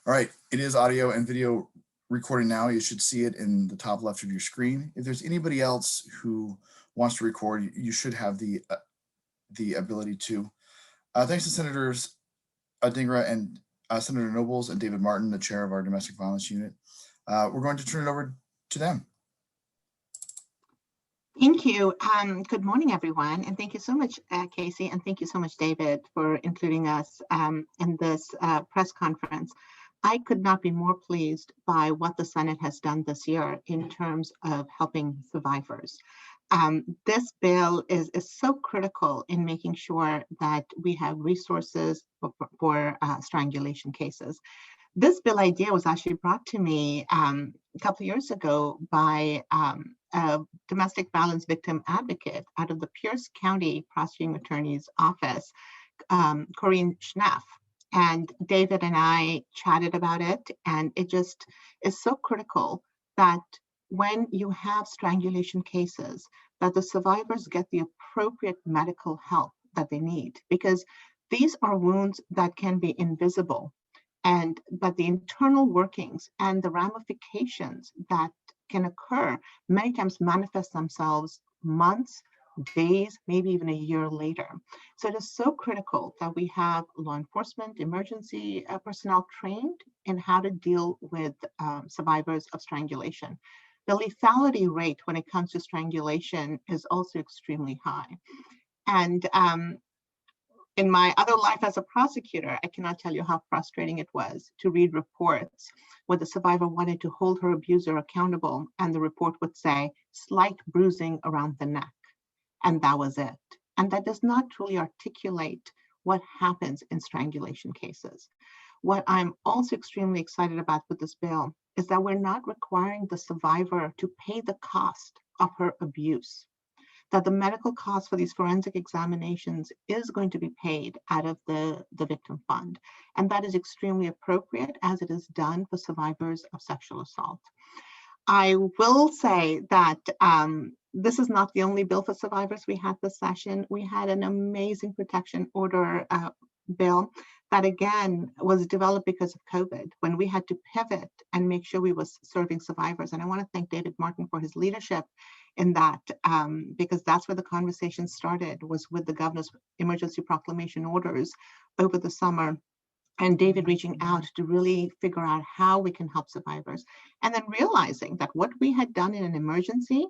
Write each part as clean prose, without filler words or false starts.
All right, it is audio and video recording now. You should see it in the top left of your screen. If there's anybody else who wants to record, you should have the ability to. Thanks to Senators Dhingra and Senator Nobles and David Martin, the chair of our domestic violence unit. We're going to turn it over to them. Thank you. Good morning, everyone. And thank you so much, Casey. And thank you so much, David, for including us in this press conference. I could not be more pleased by what the Senate has done this year in terms of helping survivors. This bill is so critical in making sure that we have resources for strangulation cases. This bill idea was actually brought to me a couple of years ago by a domestic violence victim advocate out of the Pierce County Prosecuting Attorney's Office, Corinne Schneff. And David and I chatted about it, and it just is so critical that when you have strangulation cases, that the survivors get the appropriate medical help that they need, because these are wounds that can be invisible, but the internal workings and the ramifications that can occur many times manifest themselves months, days, maybe even a year later. So it is so critical that we have law enforcement, emergency personnel trained in how to deal with survivors of strangulation. The lethality rate when it comes to strangulation is also extremely high. And in my other life as a prosecutor, I cannot tell you how frustrating it was to read reports where the survivor wanted to hold her abuser accountable, and the report would say, slight bruising around the neck. And that was it. And that does not truly articulate what happens in strangulation cases. What I'm also extremely excited about with this bill is that we're not requiring the survivor to pay the cost of her abuse, that the medical cost for these forensic examinations is going to be paid out of the victim fund. And that is extremely appropriate, as it is done for survivors of sexual assault. I will say that this is not the only bill for survivors we had this session. We had an amazing protection order bill that, again, was developed because of COVID, when we had to pivot and make sure we were serving survivors. And I want to thank David Martin for his leadership in that, because that's where the conversation started, was with the governor's emergency proclamation orders over the summer, and David reaching out to really figure out how we can help survivors. And then realizing that what we had done in an emergency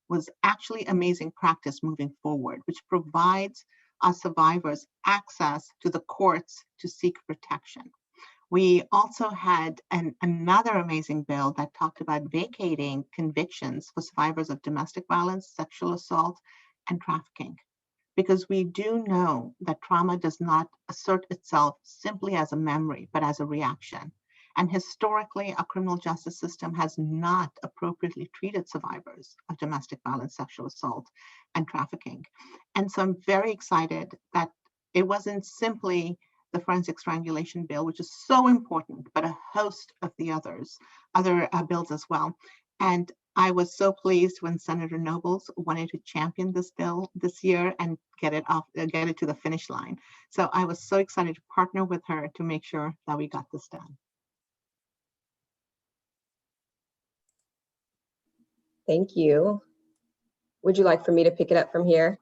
was actually amazing practice moving forward, which provides our survivors access to the courts to seek protection. We also had another amazing bill that talked about vacating convictions for survivors of domestic violence, sexual assault, and trafficking, because we do know that trauma does not assert itself simply as a memory, but as a reaction. And historically, our criminal justice system has not appropriately treated survivors of domestic violence, sexual assault, and trafficking. And so I'm very excited that it wasn't simply the forensic strangulation bill, which is so important, but a host of the other bills as well. And I was so pleased when Senator Nobles wanted to champion this bill this year and get it to the finish line. So I was so excited to partner with her to make sure that we got this done. Thank you. Would you like for me to pick it up from here?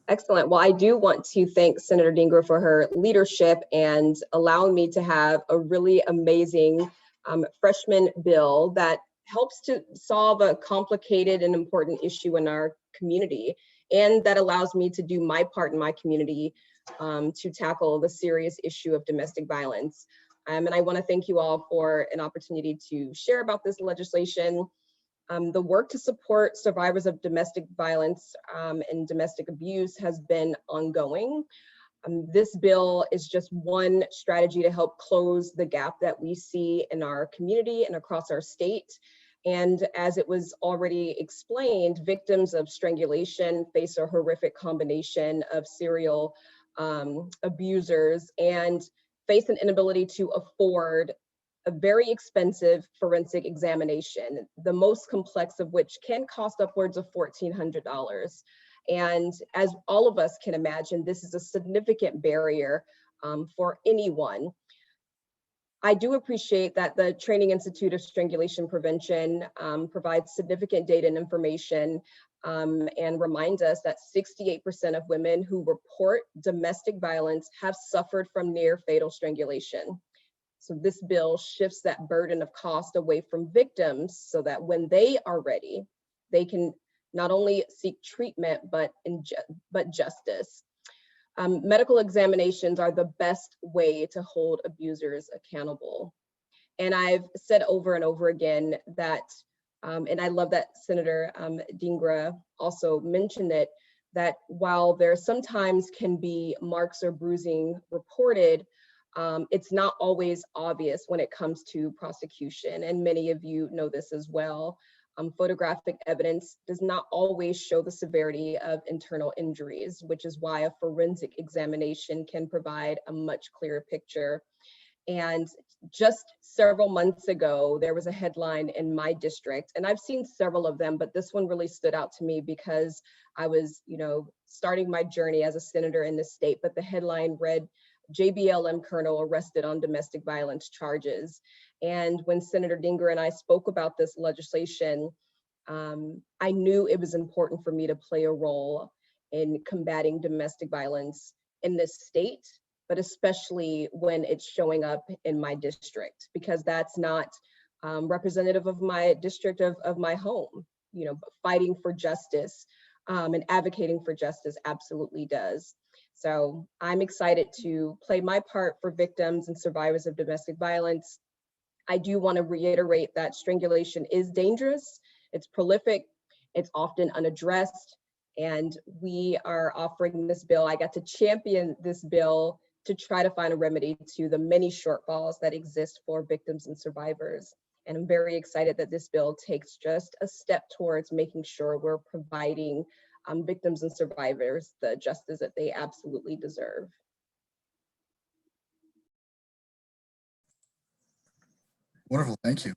Excellent. Well, I do want to thank Senator Dhingra for her leadership and allowing me to have a really amazing freshman bill that helps to solve a complicated and important issue in our community, and that allows me to do my part in my community to tackle the serious issue of domestic violence. And I want to thank you all for an opportunity to share about this legislation. The work to support survivors of domestic violence and domestic abuse has been ongoing. This bill is just one strategy to help close the gap that we see in our community and across our state. And as it was already explained, victims of strangulation face a horrific combination of serial abusers and face an inability to afford a very expensive forensic examination, the most complex of which can cost upwards of $1,400. And as all of us can imagine, this is a significant barrier for anyone. I do appreciate that the Training Institute of Strangulation Prevention provides significant data and information and reminds us that 68% of women who report domestic violence have suffered from near fatal strangulation. So this bill shifts that burden of cost away from victims so that when they are ready, they can not only seek treatment, but justice. Medical examinations are the best way to hold abusers accountable. And I've said over and over again that, and I love that Senator Dhingra also mentioned it, that while there sometimes can be marks or bruising reported, it's not always obvious when it comes to prosecution. And many of you know this as well. Photographic evidence does not always show the severity of internal injuries, which is why a forensic examination can provide a much clearer picture. And just several months ago, there was a headline in my district, and I've seen several of them, but this one really stood out to me because I was, starting my journey as a senator in the state, but the headline read, JBLM colonel arrested on domestic violence charges. And when Senator Dhingra and I spoke about this legislation, I knew it was important for me to play a role in combating domestic violence in this state, but especially when it's showing up in my district, because that's not representative of my district of my home. Fighting for justice and advocating for justice absolutely does. So I'm excited to play my part for victims and survivors of domestic violence. I do want to reiterate that strangulation is dangerous, it's prolific, it's often unaddressed, and we are offering this bill. I got to champion this bill to try to find a remedy to the many shortfalls that exist for victims and survivors. And I'm very excited that this bill takes just a step towards making sure we're providing victims and survivors the justice that they absolutely deserve. Wonderful, thank you.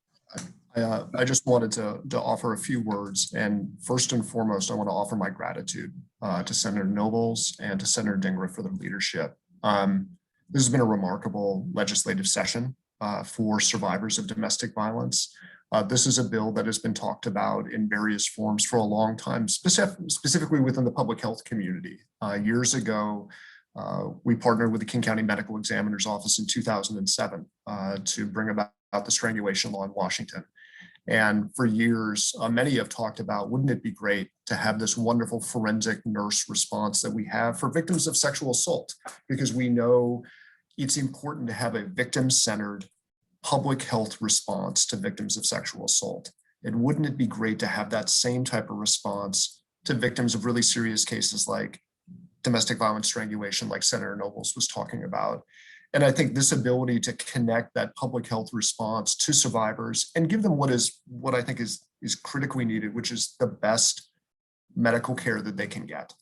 I just wanted to offer a few words. And first and foremost, I want to offer my gratitude to Senator Nobles and to Senator Dhingra for their leadership. This has been a remarkable legislative session for survivors of domestic violence. This is a bill that has been talked about in various forms for a long time, specifically within the public health community. Years ago, we partnered with the King County Medical Examiner's Office in 2007 to bring about the strangulation law in Washington. And for years, many have talked about, wouldn't it be great to have this wonderful forensic nurse response that we have for victims of sexual assault? Because we know it's important to have a victim-centered public health response to victims of sexual assault. And wouldn't it be great to have that same type of response to victims of really serious cases like domestic violence strangulation, like Senator Nobles was talking about? And I think this ability to connect that public health response to survivors and give them what I think is critically needed, which is the best medical care that they can get.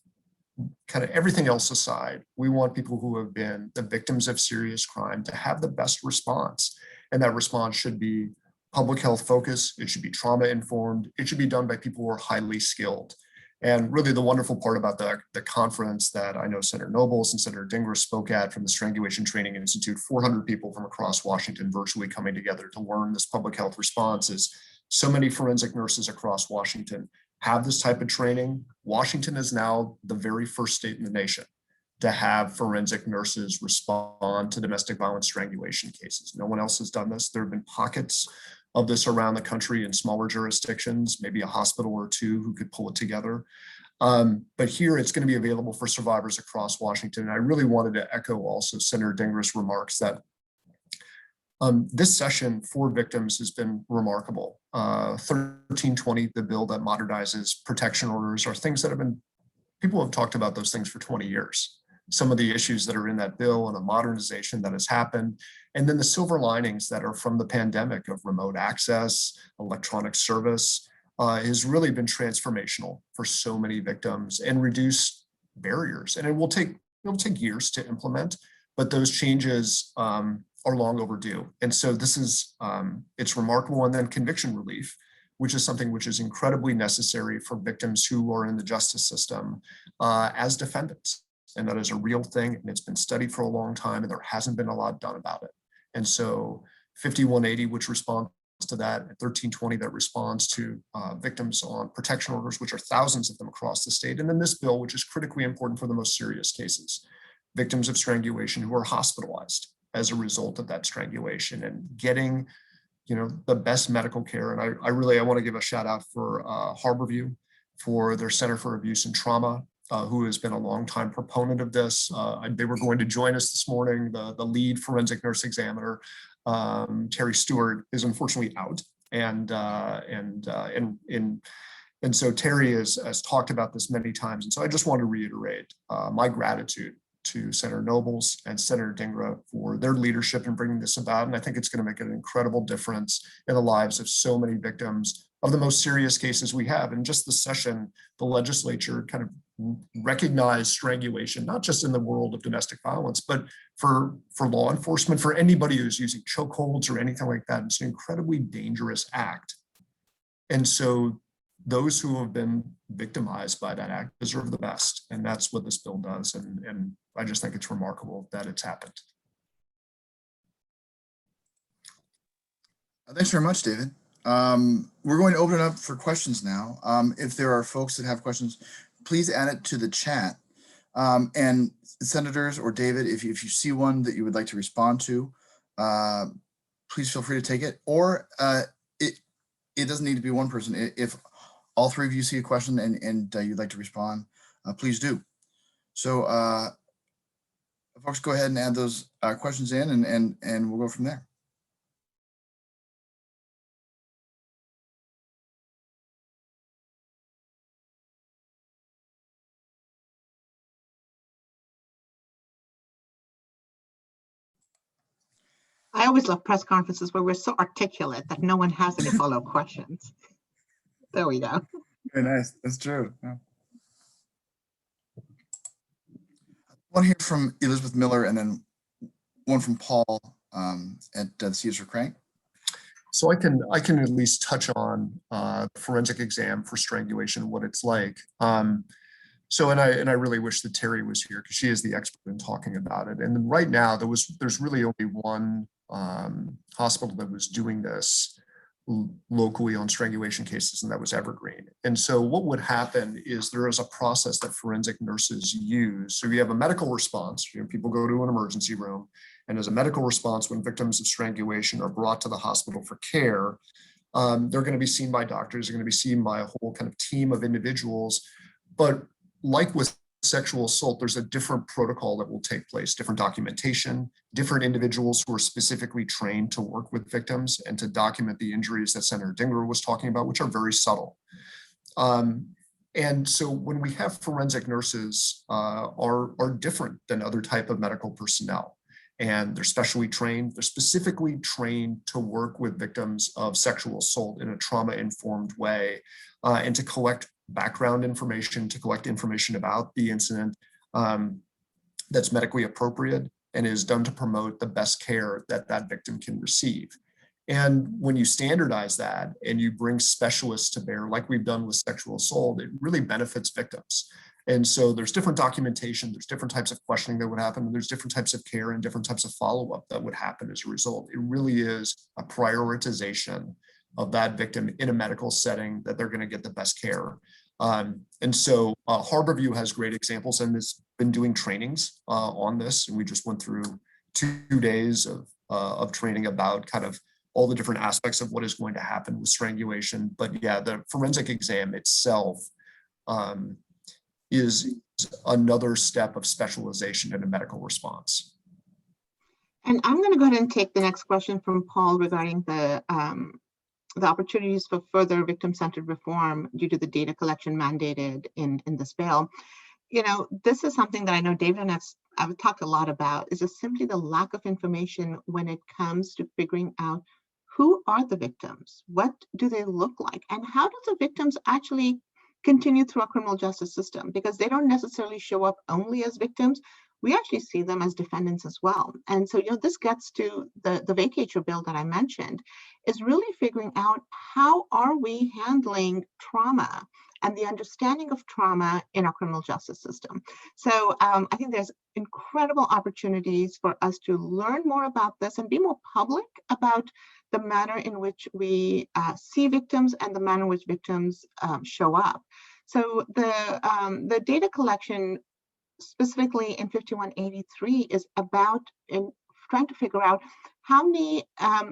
Kind of everything else aside, we want people who have been the victims of serious crime to have the best response. And that response should be public health focused, it should be trauma informed, it should be done by people who are highly skilled. And really the wonderful part about the conference that I know Senator Nobles and Senator Dhingra spoke at from the Strangulation Training Institute, 400 people from across Washington virtually coming together to learn this public health response, is so many forensic nurses across Washington have this type of training. Washington is now the very first state in the nation to have forensic nurses respond to domestic violence strangulation cases. No one else has done this. There have been pockets of this around the country in smaller jurisdictions, maybe a hospital or two who could pull it together. But here it's going to be available for survivors across Washington. And I really wanted to echo also Senator Dhingra's remarks that this session for victims has been remarkable. 1320, the bill that modernizes protection orders, are things that have been, people have talked about those things for 20 years. Some of the issues that are in that bill and the modernization that has happened, and then the silver linings that are from the pandemic of remote access, electronic service, has really been transformational for so many victims and reduce barriers. And it'll take years to implement, but those changes are long overdue. And so this is, it's remarkable. And then conviction relief, which is something which is incredibly necessary for victims who are in the justice system as defendants. And that is a real thing, and it's been studied for a long time, and there hasn't been a lot done about it. And so 5180, which responds to that, and 1320 that responds to victims on protection orders, which are thousands of them across the state. And then this bill, which is critically important for the most serious cases, victims of strangulation who are hospitalized as a result of that strangulation and getting, the best medical care. And I want to give a shout out for Harborview, for their Center for Abuse and Trauma, who has been a longtime proponent of this. They were going to join us this morning. The lead forensic nurse examiner, Terry Stewart, is unfortunately out. And so Terry has talked about this many times. And so I just want to reiterate my gratitude to Senator Nobles and Senator Dhingra for their leadership in bringing this about. And I think it's going to make an incredible difference in the lives of so many victims of the most serious cases we have. And just this session, the legislature kind of recognized strangulation, not just in the world of domestic violence, but for law enforcement, for anybody who's using chokeholds or anything like that. It's an incredibly dangerous act. And so those who have been victimized by that act deserve the best. And that's what this bill does. And I just think it's remarkable that it's happened. Thanks very much, David. We're going to open it up for questions now. If there are folks that have questions, please add it to the chat. And senators or David, if you see one that you would like to respond to, please feel free to take it. Or it doesn't need to be one person. If all three of you see a question and you'd like to respond, please do. So folks, go ahead and add those questions in and we'll go from there. I always love press conferences where we're so articulate that no one has any follow-up questions. There we go. Very nice. That's true. Yeah. One here from Elizabeth Miller and then one from Paul at the Cedars for Crank. So I can at least touch on forensic exam for strangulation, what it's like. So I really wish that Terry was here because she is the expert in talking about it. And right now there's really only one hospital that was doing this locally on strangulation cases, and that was Evergreen. And so what would happen is there is a process that forensic nurses use. So you have a medical response, people go to an emergency room, and as a medical response, when victims of strangulation are brought to the hospital for care, they're going to be seen by doctors, they're going to be seen by a whole kind of team of individuals. But like with sexual assault, there's a different protocol that will take place, different documentation, different individuals who are specifically trained to work with victims and to document the injuries that Senator Dhingra was talking about, which are very subtle. And so when we have forensic nurses are different than other type of medical personnel, and they're specially trained, they're specifically trained to work with victims of sexual assault in a trauma-informed way and to collect background information, to collect information about the incident that's medically appropriate and is done to promote the best care that that victim can receive. And when you standardize that and you bring specialists to bear, like we've done with sexual assault, it really benefits victims. And so there's different documentation, there's different types of questioning that would happen, and there's different types of care and different types of follow-up that would happen as a result. It really is a prioritization of that victim in a medical setting that they're going to get the best care. And so Harborview has great examples and has been doing trainings on this. And we just went through 2 days of training about kind of all the different aspects of what is going to happen with strangulation. But yeah, the forensic exam itself is another step of specialization in a medical response. And I'm going to go ahead and take the next question from Paul regarding the opportunities for further victim-centered reform due to the data collection mandated in this bill. This is something that I know David and I've talked a lot about, is just simply the lack of information when it comes to figuring out who are the victims, what do they look like, and how do the victims actually continue through our criminal justice system, because they don't necessarily show up only as victims. we actually see them as defendants as well. And so, this gets to the vacatur bill that I mentioned, is really figuring out how are we handling trauma and the understanding of trauma in our criminal justice system. So I think there's incredible opportunities for us to learn more about this and be more public about the manner in which we see victims and the manner in which victims show up. So the data collection specifically in 5183 is about trying to figure out how many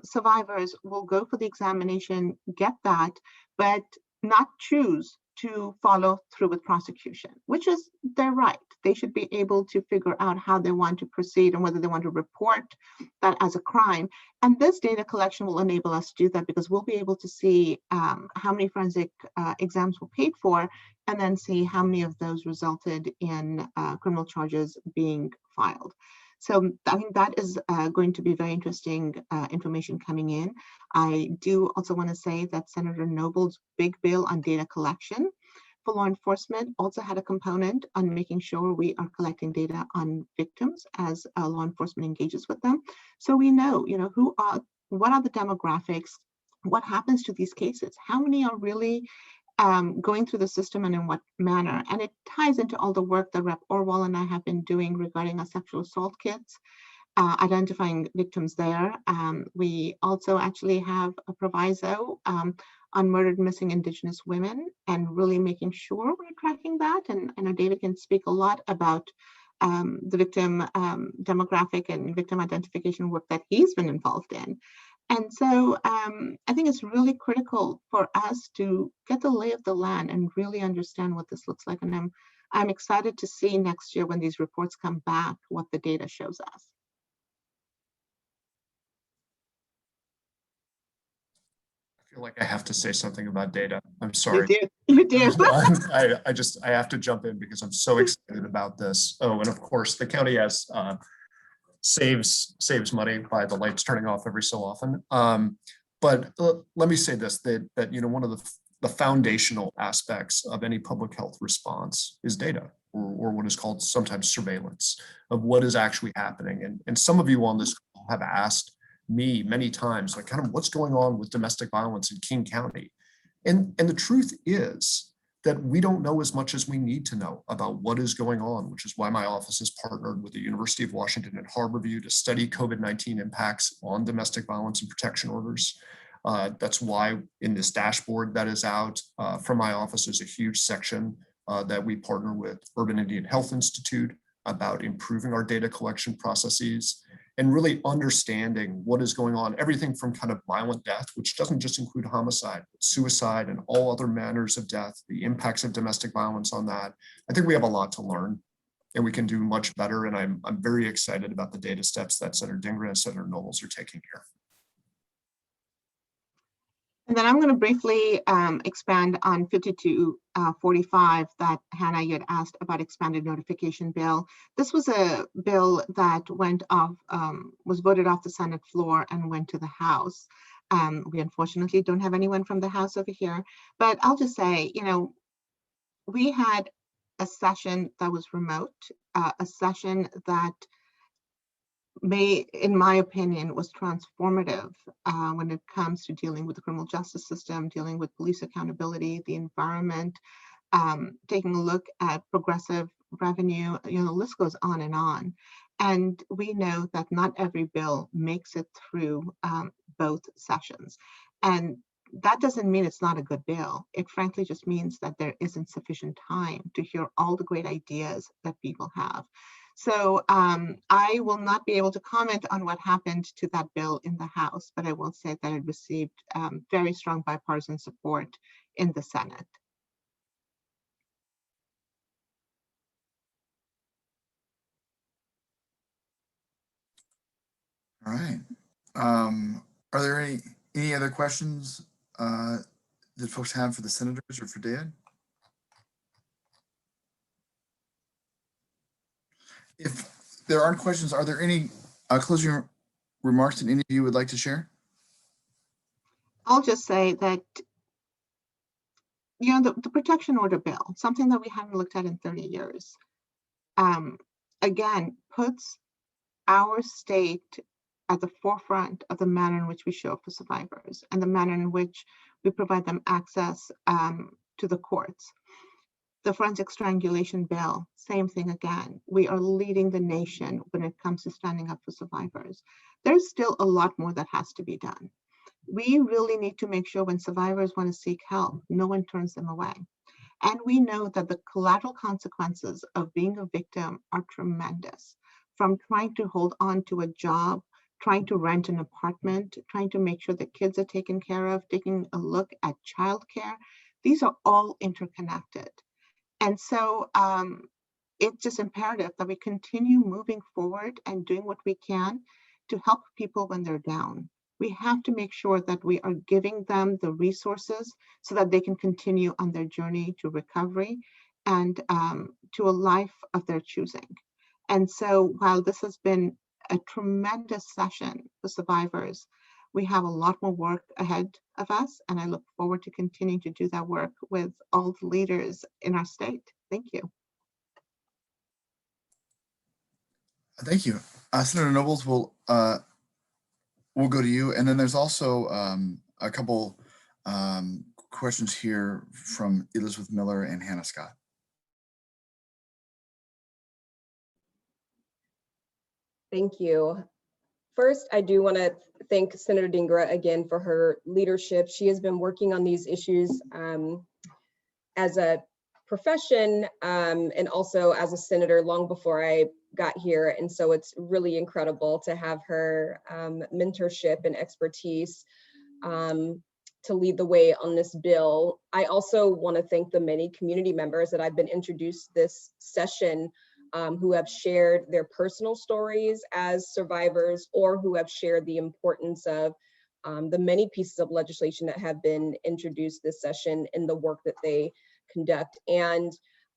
survivors will go for the examination, get that, but not choose to follow through with prosecution, which is their right. They should be able to figure out how they want to proceed and whether they want to report that as a crime. And this data collection will enable us to do that, because we'll be able to see how many forensic exams were paid for, and then see how many of those resulted in criminal charges being filed. So I think that is going to be very interesting information coming in. I do also want to say that Senator Noble's big bill on data collection for law enforcement also had a component on making sure we are collecting data on victims as law enforcement engages with them. So we know, what are the demographics, what happens to these cases, how many are really going through the system and in what manner. And it ties into all the work that Rep. Orwell and I have been doing regarding our sexual assault kits, identifying victims there. We also actually have a proviso on murdered missing Indigenous women, and really making sure we're tracking that. And I know David can speak a lot about the victim demographic and victim identification work that he's been involved in. And so I think it's really critical for us to get the lay of the land and really understand what this looks like. And I'm excited to see next year when these reports come back what the data shows us. I feel like I have to say something about data. I'm sorry. You do. I have to jump in because I'm so excited about this. Oh, and of course the county has saves money by the lights turning off every so often. But let me say this, that one of the foundational aspects of any public health response is data, or what is called sometimes surveillance of what is actually happening. And some of you on this call have asked me many times, like, kind of what's going on with domestic violence in King County. And the truth is that we don't know as much as we need to know about what is going on, which is why my office has partnered with the University of Washington and Harborview to study COVID-19 impacts on domestic violence and protection orders. That's why in this dashboard that is out from my office, there's a huge section that we partner with Urban Indian Health Institute about improving our data collection processes and really understanding what is going on, everything from kind of violent death, which doesn't just include homicide, but suicide and all other manners of death, the impacts of domestic violence on that. I think we have a lot to learn and we can do much better. And I'm very excited about the data steps that Senator Dhingra and Senator Nobles are taking here. And then I'm going to briefly expand on 5245 that Hannah, you had asked about expanded notification bill. This was a bill that went off, was voted off the Senate floor and went to the House. We unfortunately don't have anyone from the House over here, but I'll just say, we had a session that was remote, a session that in my opinion, was transformative when it comes to dealing with the criminal justice system, dealing with police accountability, the environment, taking a look at progressive revenue, the list goes on and on. And we know that not every bill makes it through both sessions. And that doesn't mean it's not a good bill. It frankly just means that there isn't sufficient time to hear all the great ideas that people have. So I will not be able to comment on what happened to that bill in the House, but I will say that it received very strong bipartisan support in the Senate. All right. Are there any other questions that folks have for the senators or for Dan? If there aren't questions, are there any closing remarks that any of you would like to share? I'll just say that, the protection order bill, something that we haven't looked at in 30 years. Again, puts our state at the forefront of the manner in which we show up for survivors and the manner in which we provide them access to the courts. The forensic strangulation bill, same thing again. We are leading the nation when it comes to standing up for survivors. There's still a lot more that has to be done. We really need to make sure when survivors want to seek help, no one turns them away. And we know that the collateral consequences of being a victim are tremendous. From trying to hold on to a job, trying to rent an apartment, trying to make sure the kids are taken care of, taking a look at childcare, these are all interconnected. And so it's just imperative that we continue moving forward and doing what we can to help people when they're down. We have to make sure that we are giving them the resources so that they can continue on their journey to recovery and to a life of their choosing. And so while this has been a tremendous session for survivors, we have a lot more work ahead of us, and I look forward to continuing to do that work with all the leaders in our state. Thank you. Thank you. Senator Nobles, we'll go to you. And then there's also a couple questions here from Elizabeth Miller and Hannah Scott. Thank you. First, I do want to thank Senator Dhingra again for her leadership. She has been working on these issues as a profession and also as a senator long before I got here. And so it's really incredible to have her mentorship and expertise to lead the way on this bill. I also want to thank the many community members that I've been introduced this session who have shared their personal stories as survivors or who have shared the importance of the many pieces of legislation that have been introduced this session in the work that they conduct. And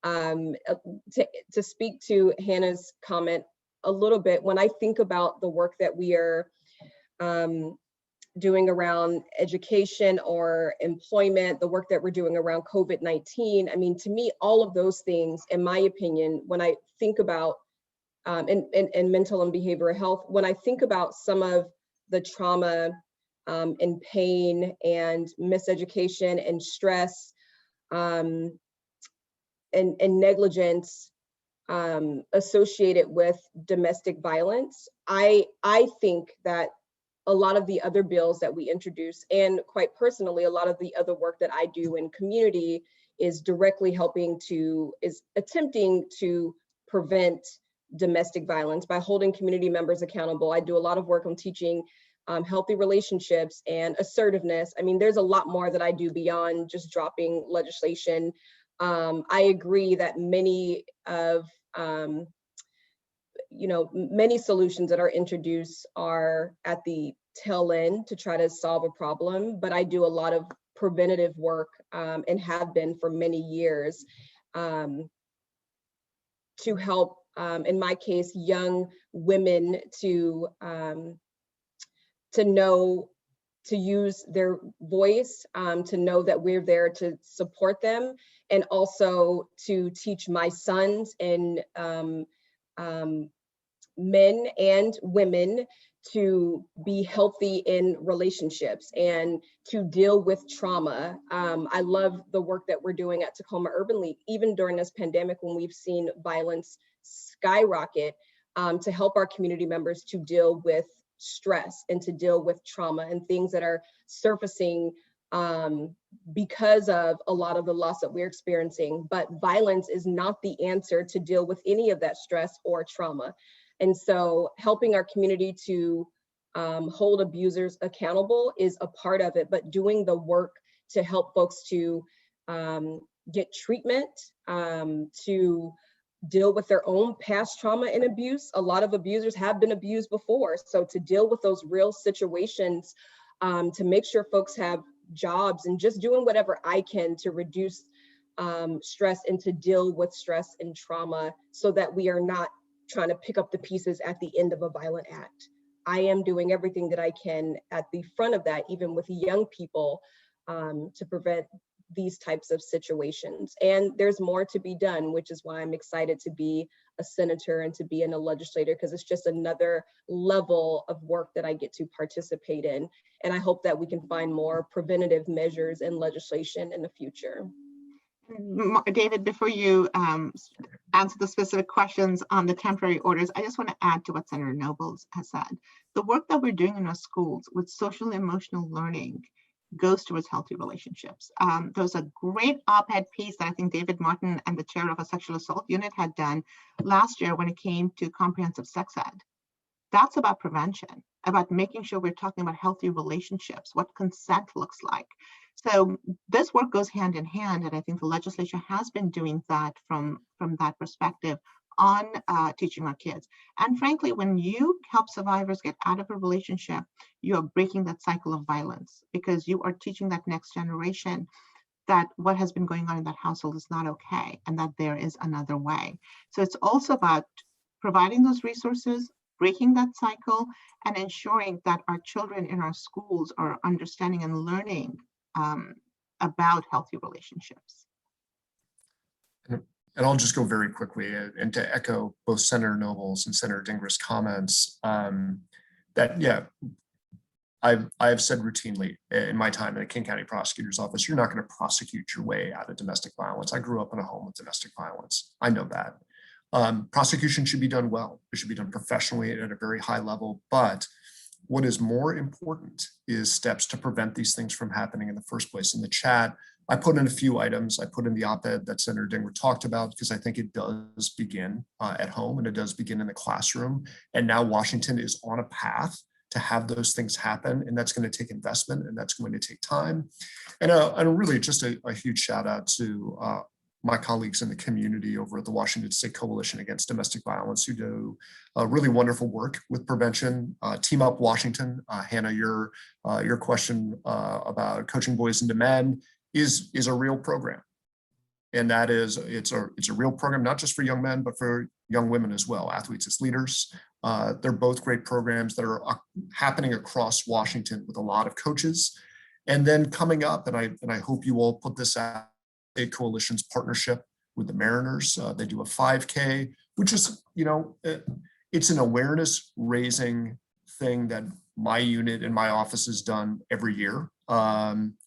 to speak to Hannah's comment a little bit, when I think about the work that we are doing around education or employment, the work that we're doing around COVID-19, I mean, to me, all of those things, in my opinion, when I think about and mental and behavioral health, when I think about some of the trauma and pain and miseducation and stress and negligence associated with domestic violence, I think that a lot of the other bills that we introduce, and quite personally, a lot of the other work that I do in community is directly is attempting to prevent domestic violence by holding community members accountable. I do a lot of work on teaching healthy relationships and assertiveness. I mean, there's a lot more that I do beyond just dropping legislation. I agree that many of many solutions that are introduced are at the tail end to try to solve a problem, but I do a lot of preventative work and have been for many years to help, in my case, young women to know to use their voice, to know that we're there to support them, and also to teach my sons and men and women to be healthy in relationships and to deal with trauma. I love the work that we're doing at Tacoma Urban League, even during this pandemic when we've seen violence skyrocket, to help our community members to deal with stress and to deal with trauma and things that are surfacing because of a lot of the loss that we're experiencing. But violence is not the answer to deal with any of that stress or trauma. And so helping our community to hold abusers accountable is a part of it, but doing the work to help folks to get treatment, to deal with their own past trauma and abuse. A lot of abusers have been abused before. So to deal with those real situations, to make sure folks have jobs, and just doing whatever I can to reduce stress and to deal with stress and trauma so that we are not trying to pick up the pieces at the end of a violent act. I am doing everything that I can at the front of that, even with young people, to prevent these types of situations. And there's more to be done, which is why I'm excited to be a senator and to be in a legislator, because it's just another level of work that I get to participate in. And I hope that we can find more preventative measures in legislation in the future. David, before you answer the specific questions on the temporary orders, I just want to add to what Senator Nobles has said. The work that we're doing in our schools with social and emotional learning goes towards healthy relationships. There was a great op-ed piece that I think David Martin and the chair of a sexual assault unit had done last year when it came to comprehensive sex ed. That's about prevention, about making sure we're talking about healthy relationships, what consent looks like. So this work goes hand in hand, and I think the legislature has been doing that from that perspective on teaching our kids. And frankly, when you help survivors get out of a relationship, you are breaking that cycle of violence, because you are teaching that next generation that what has been going on in that household is not okay, and that there is another way. So it's also about providing those resources, breaking that cycle, and ensuring that our children in our schools are understanding and learning about healthy relationships. And I'll just go very quickly and to echo both Senator Nobles and Senator Dhingra's comments, that, yeah, I've said routinely in my time in the King County Prosecutor's Office, you're not going to prosecute your way out of domestic violence. I grew up in a home with domestic violence. I know that. Prosecution should be done well. It should be done professionally and at a very high level. But what is more important is steps to prevent these things from happening in the first place. In the chat, I put in a few items. I put in the op-ed that Senator Dhingra talked about, because I think it does begin at home and it does begin in the classroom. And now Washington is on a path to have those things happen. And that's going to take investment and that's going to take time. And really just a huge shout out to my colleagues in the community over at the Washington State Coalition Against Domestic Violence, who do really wonderful work with prevention. Team Up Washington, Hannah, your question about coaching boys into men is a real program. And that is, it's a real program, not just for young men, but for young women as well, athletes as leaders. They're both great programs that are happening across Washington with a lot of coaches. And then coming up, and I hope you all put this out, State Coalition's partnership with the Mariners. They do a 5K, which is, it's an awareness raising thing that my unit in my office has done every year.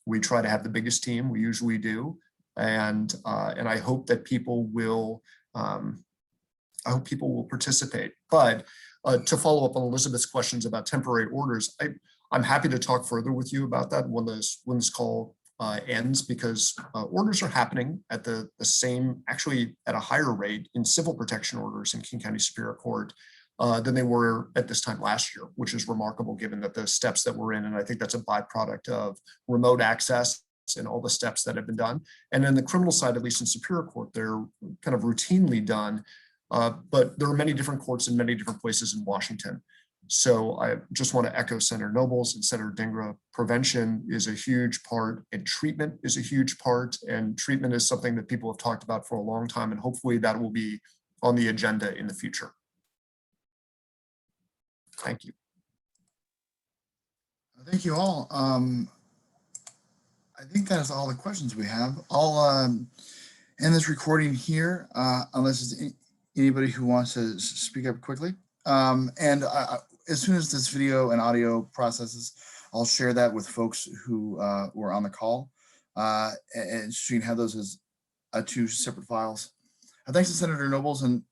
We try to have the biggest team, we usually do. And I hope that people will, participate. But to follow up on Elizabeth's questions about temporary orders, I'm happy to talk further with you about that when this call ends, because orders are happening at the same, actually at a higher rate in civil protection orders in King County Superior Court than they were at this time last year, which is remarkable given that the steps that we're in. And I think that's a byproduct of remote access and all the steps that have been done. And then the criminal side, at least in Superior Court, they're kind of routinely done. But there are many different courts in many different places in Washington. So I just want to echo Senator Nobles and Senator Dhingra. Prevention is a huge part, and treatment is a huge part. And treatment is something that people have talked about for a long time, and hopefully that will be on the agenda in the future. Thank you. Thank you all. I think that is all the questions we have. I'll end this recording here, unless there's anybody who wants to speak up quickly. As soon as this video and audio processes, I'll share that with folks who were on the call, and so you can have those as two separate files. Thanks to Senator Nobles and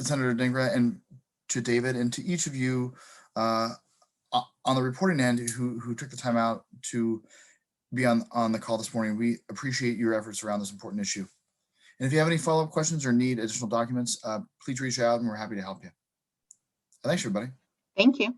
Senator Dhingra, and to David, and to each of you on the reporting end who took the time out to be on the call this morning. We appreciate your efforts around this important issue. And if you have any follow-up questions or need additional documents, please reach out and we're happy to help you. Thanks, everybody. Thank you.